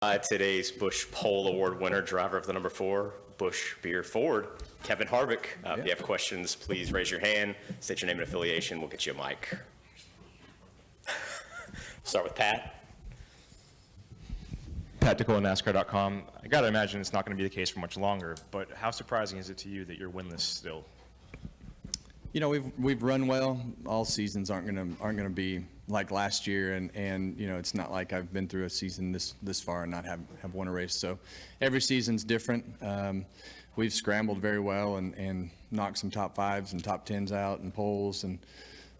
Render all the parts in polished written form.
Today's Busch Pole Award winner, driver of the number 4 Busch Beer Ford, Kevin Harvick. If you have questions, please raise your hand, state your name and affiliation. We'll get you a mic. Start with Pat. Pat Tickle at NASCAR.com. I got to imagine it's not going to be the case for much longer, but how surprising is it to you that you're winless still? You know, we've run well. All seasons aren't gonna be like last year, and you know, it's not like I've been through a season this far and not have won a race. So every season's different. We've scrambled very well and knocked some top 5s and top 10s out and poles and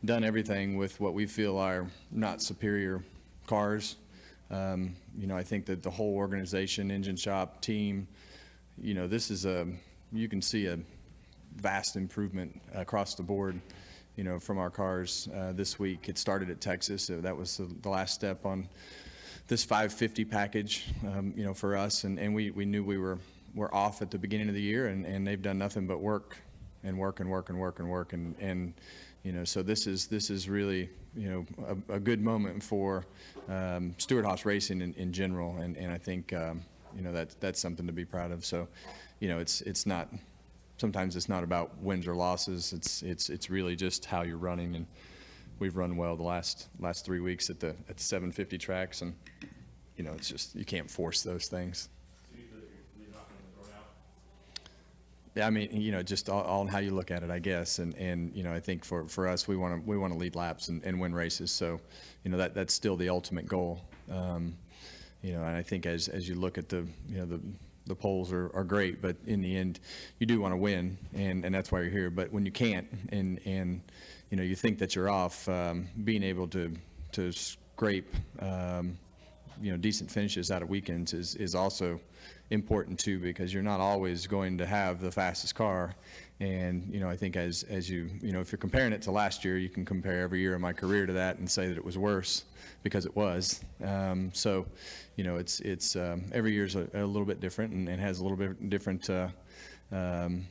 done everything with what we feel are not superior cars. You know, I think that the whole organization, engine shop, team, you know, this is you can see a vast improvement across the board, you know, from our cars this week. It started at Texas, so that was the last step on this 550 package, you know, for us, and we knew we were off at the beginning of the year, and they've done nothing but work and you know, so this is really, you know, a good moment for Stewart-Haas Racing in general, and I think you know, that's something to be proud of. So, you know, it's not. Sometimes it's not about wins or losses. It's really just how you're running, and we've run well the last 3 weeks at the 750 tracks, and you know, it's just you can't force those things. Yeah, I mean, you know, just all on how you look at it, I guess, and you know, I think for us, we want to lead laps and win races. So, you know, that's still the ultimate goal. You know, and I think as you look at the polls are great, but in the end, you do want to win, and that's why you're here. But when you can't, and you know, you think that you're off, being able to scrape you know, decent finishes out of weekends is also important too, because you're not always going to have the fastest car. And you know, I think as you know, if you're comparing it to last year, you can compare every year of my career to that and say that it was worse, because it was. So you know, it's every year's a little bit different, and has a little bit different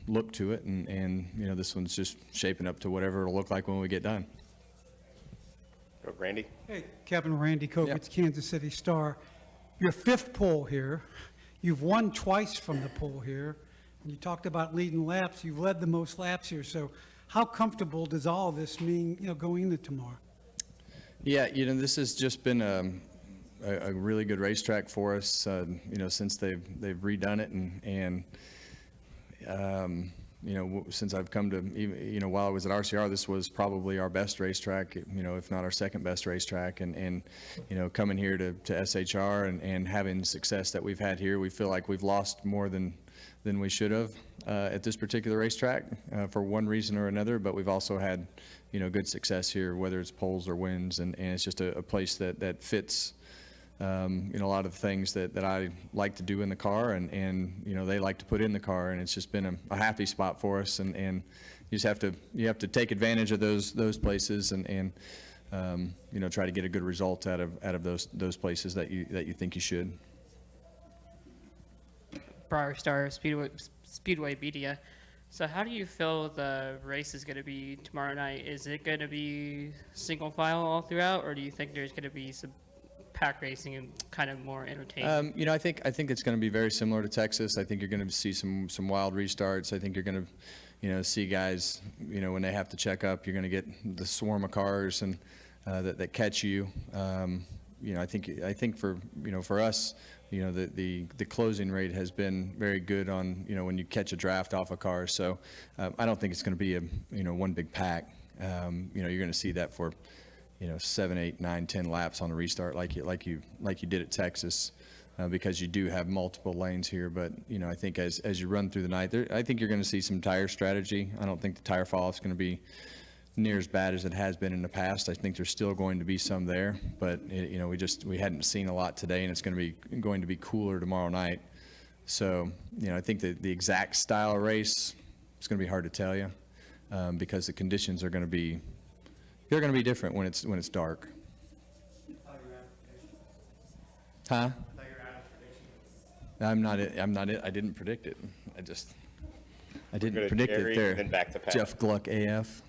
look to it, and you know, this one's just shaping up to whatever it'll look like when we get done. Randy. Hey, Kevin, Randy Kovitz, Kansas City Star. Your 5th pole here. You've won twice from the pole here. And you talked about leading laps. You've led the most laps here. So how comfortable does all of this mean, you know, going into tomorrow? Yeah, you know, this has just been a really good racetrack for us, you know, since they've redone it, and you know, since I've come to, you know, while I was at RCR, this was probably our best racetrack, you know, if not our second best racetrack. And you know, coming here to SHR and having the success that we've had here, we feel like we've lost more than we should have at this particular racetrack for one reason or another. But we've also had, you know, good success here, whether it's poles or wins, and it's just a place that fits. You know, a lot of things that I like to do in the car, and you know, they like to put in the car, and it's just been a happy spot for us, and you just have to take advantage of those places, and you know, try to get a good result out of those places that you think you should. Briar Star Speedway Media. So how do you feel the race is going to be tomorrow night? Is it going to be single file all throughout, or do you think there's going to be some pack racing and kind of more entertaining? You know, I think it's going to be very similar to Texas. I think you're going to see some wild restarts. I think you're going to, you know, see guys, you know, when they have to check up, you're going to get the swarm of cars and that catch you. You know, I think for, you know, for us, you know, the closing rate has been very good on, you know, when you catch a draft off a car. So I don't think it's going to be one big pack. You know, you're going to see that for, you know, 7, 8, 9, 10 laps on a restart like you did at Texas, because you do have multiple lanes here. But you know, I think as you run through the night, I think you're going to see some tire strategy. I don't think the tire fall off is going to be near as bad as it has been in the past. I think there's still going to be some there, but you know, we hadn't seen a lot today, and it's going to be cooler tomorrow night. So you know, I think that the exact style of race is going to be hard to tell you, because the conditions are going to be. They're going to be different when it's dark. Huh? I'm not. I didn't predict it. I didn't predict it there. Then back to Pat. Jeff Gluck AF.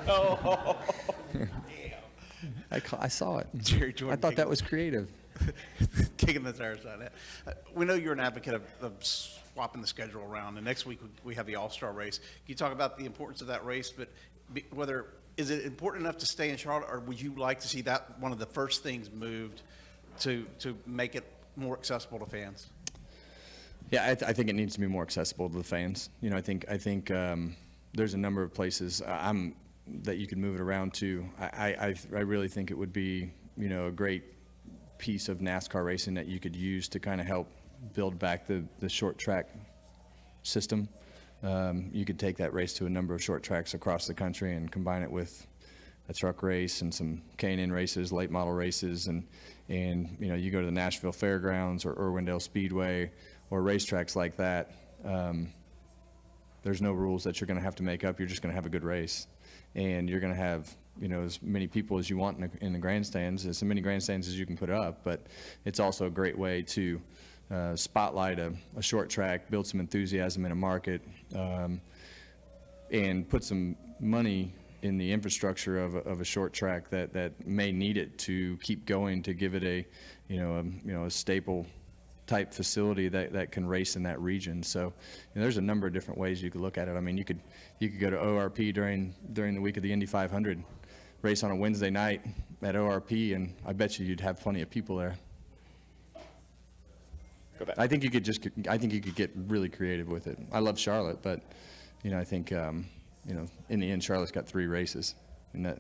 Oh. I saw it. Jerry Jordan. I thought that was creative. kicking the tires on that. We know you're an advocate of swapping the schedule around, and next week we have the All-Star race. Can you talk about the importance of that race, but is it important enough to stay in Charlotte, or would you like to see that one of the first things moved to make it more accessible to fans? Yeah, I think it needs to be more accessible to the fans. You know, I think there's a number of places that you could move it around to. I really think it would be, you know, a great piece of NASCAR racing that you could use to kind of help build back the short track system. You could take that race to a number of short tracks across the country and combine it with a truck race and some K&N races, late model races, and you know, you go to the Nashville Fairgrounds or Irwindale Speedway or racetracks like that. There's no rules that you're going to have to make up. You're just going to have a good race, and you're going to have, you know, as many people as you want in the grandstands, as many grandstands as you can put up. But it's also a great way to spotlight a short track, build some enthusiasm in a market, and put some money in the infrastructure of a short track that may need it to keep going, to give it a staple type facility that can race in that region. So, you know, there's a number of different ways you could look at it. I mean, you could go to ORP during the week of the Indy 500, race on a Wednesday night at ORP, and I bet you'd have plenty of people there. Go back. I think you could get really creative with it. I love Charlotte, but, you know, I think, you know, in the end, Charlotte's got 3 races, and that,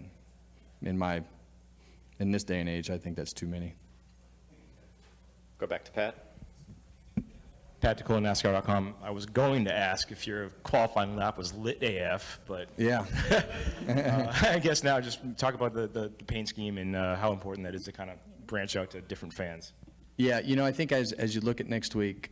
in this day and age, I think that's too many. Go back to Pat. Pat Ticola, NASCAR.com. I was going to ask if your qualifying lap was lit AF, but Yeah. I guess now just talk about the paint scheme and how important that is to kind of branch out to different fans. Yeah, you know, I think as you look at next week,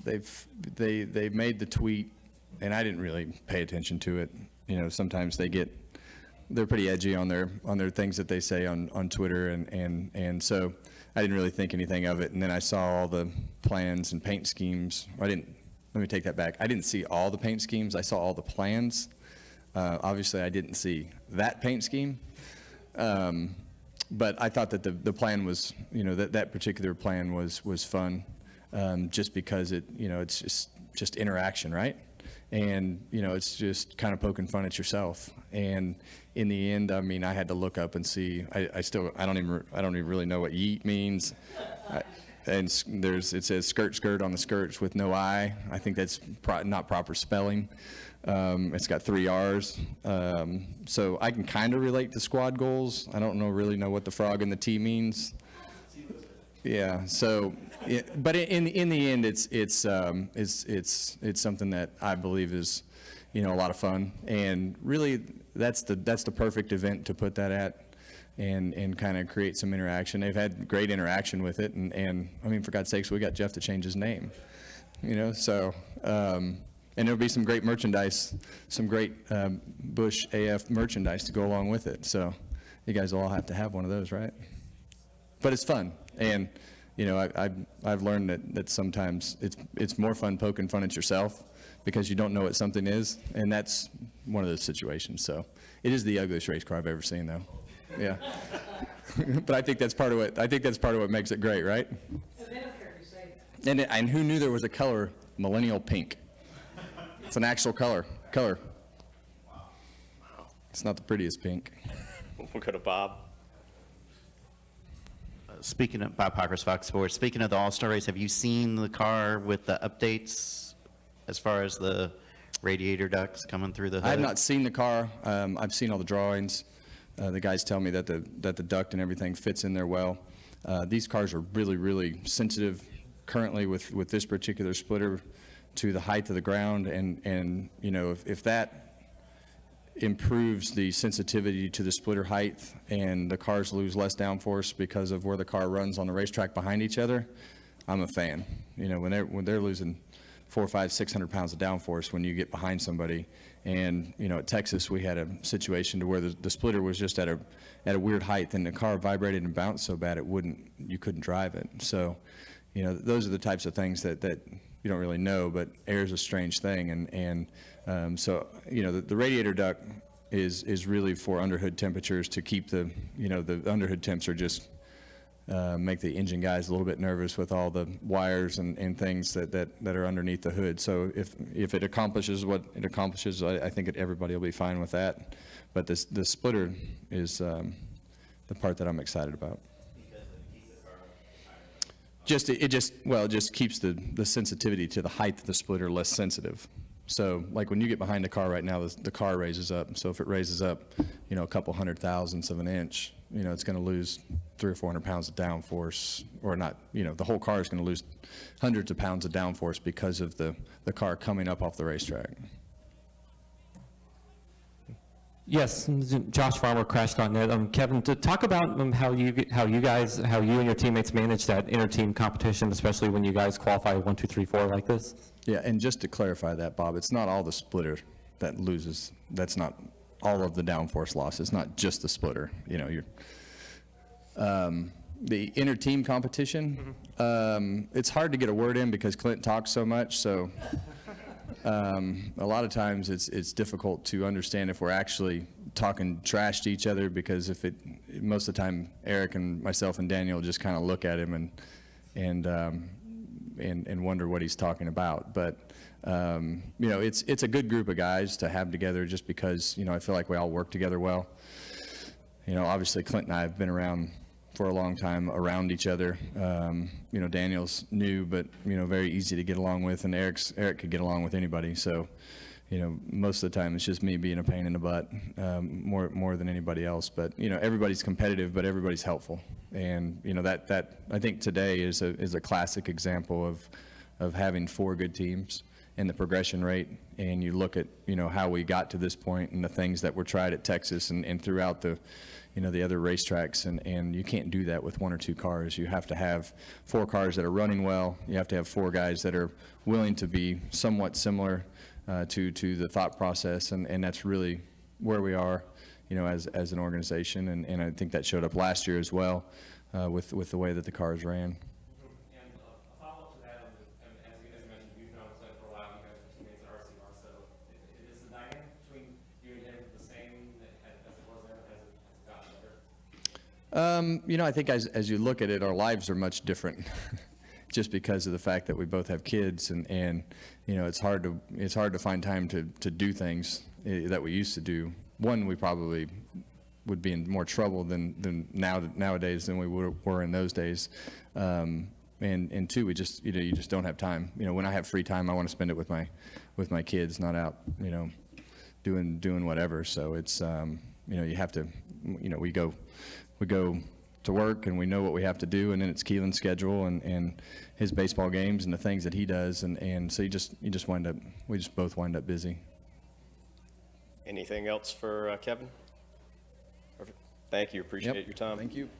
they've made the tweet, and I didn't really pay attention to it. You know, sometimes they're pretty edgy on their things that they say on Twitter, and so I didn't really think anything of it. And then I saw all the plans and paint schemes. Let me take that back. I didn't see all the paint schemes. I saw all the plans. Obviously, I didn't see that paint scheme. But I thought that the plan was, you know, that particular plan was fun, just because it's just interaction, right? And, you know, it's just kind of poking fun at yourself. And in the end, I mean, I had to look up and see. I don't even really know what yeet means. And it says skirt on the skirts with no I. I think that's not proper spelling. It's got 3 R's. So I can kind of relate to squad goals. I don't really know what the frog and the T means. Yeah. So, but in the end, it's something that I believe is, you know, a lot of fun. And really, that's the perfect event to put that at, and kind of create some interaction. They've had great interaction with it, and I mean, for God's sakes, we got Jeff to change his name. You know, so. And there'll be some great merchandise, some great Busch AF merchandise to go along with it. So you guys will all have to have one of those, right? But it's fun. And, you know, I've learned that sometimes it's more fun poking fun at yourself because you don't know what something is. And that's one of those situations. So it is the ugliest race car I've ever seen, though. Yeah. But I think that's part of what makes it great, right? And who knew there was a color, millennial pink? It's an actual color. It's not the prettiest pink. We'll go to Bob. Speaking of Bob Parker's Fox Sports, speaking of the All-Star race, have you seen the car with the updates as far as the radiator ducts coming through the hood? I have not seen the car. I've seen all the drawings. The guys tell me that the duct and everything fits in there well. These cars are really, really sensitive currently with this particular splitter to the height of the ground, and you know, if that improves the sensitivity to the splitter height and the cars lose less downforce because of where the car runs on the racetrack behind each other, I'm a fan. You know, when they're losing 400, 500, 600 pounds of downforce when you get behind somebody. And you know, at Texas we had a situation to where the splitter was just at a weird height, and the car vibrated and bounced so bad you couldn't drive it. So, you know, those are the types of things that you don't really know, but air is a strange thing, and so, you know, the radiator duct is really for underhood temperatures to keep the underhood temps are just make the engine guys a little bit nervous with all the wires and things that are underneath the hood. So if it accomplishes what it accomplishes, I think everybody will be fine with that. But the splitter is the part that I'm excited about. It just keeps the sensitivity to the height of the splitter less sensitive. So like when you get behind a car right now, the car raises up. So if it raises up, a couple hundred thousandths of an inch, it's going to lose 300 or 400 pounds of downforce, or not, the whole car is going to lose hundreds of pounds of downforce because of the car coming up off the racetrack. Yes, Josh Farmer, Crash.net. Kevin, to talk about how you and your teammates manage that inter-team competition, especially when you guys qualify 1, 2, 3, 4 like this. Yeah, and just to clarify that, Bob, it's not all the splitter that loses. That's not all of the downforce loss. It's not just the splitter. The inter-team competition, it's hard to get a word in because Clint talks so much, so a lot of times it's difficult to understand if we're actually talking trash to each other, because most of the time Eric and myself and Daniel just kind of look at him and wonder what he's talking about. But it's a good group of guys to have together, just because I feel like we all work together well. Obviously Clint and I have been around for a long time around each other. Daniel's new, but very easy to get along with, and Eric could get along with anybody. So most of the time it's just me being a pain in the butt, more than anybody else. But everybody's competitive, but everybody's helpful. And that I think today is a classic example of having 4 good teams and the progression rate. And you look at how we got to this point and the things that were tried at Texas and throughout the other racetracks, and you can't do that with 1 or 2 cars. You have to have 4 cars that are running well. You have to have 4 guys that are willing to be somewhat similar to the thought process, and that's really where we are, as an organization, and I think that showed up last year as well, with the way that the cars ran. And a follow-up to that, as you mentioned, you've known Clint for a while, you guys are teammates at RCR, so is the dynamic between you and him the same as it was then, as it gotten better? I think as you look at it, our lives are much different, just because of the fact that we both have kids, and it's hard to find time to do things that we used to do. One, we probably would be in more trouble than nowadays than we were in those days. And 2, we just you just don't have time. When I have free time, I want to spend it with my kids, not out doing whatever. So it's you have to we go to work, and we know what we have to do, and then it's Keelan's schedule and his baseball games and the things that he does, and so we just both wind up busy. Anything else for Kevin? Perfect. Thank you. Appreciate your time. Thank you.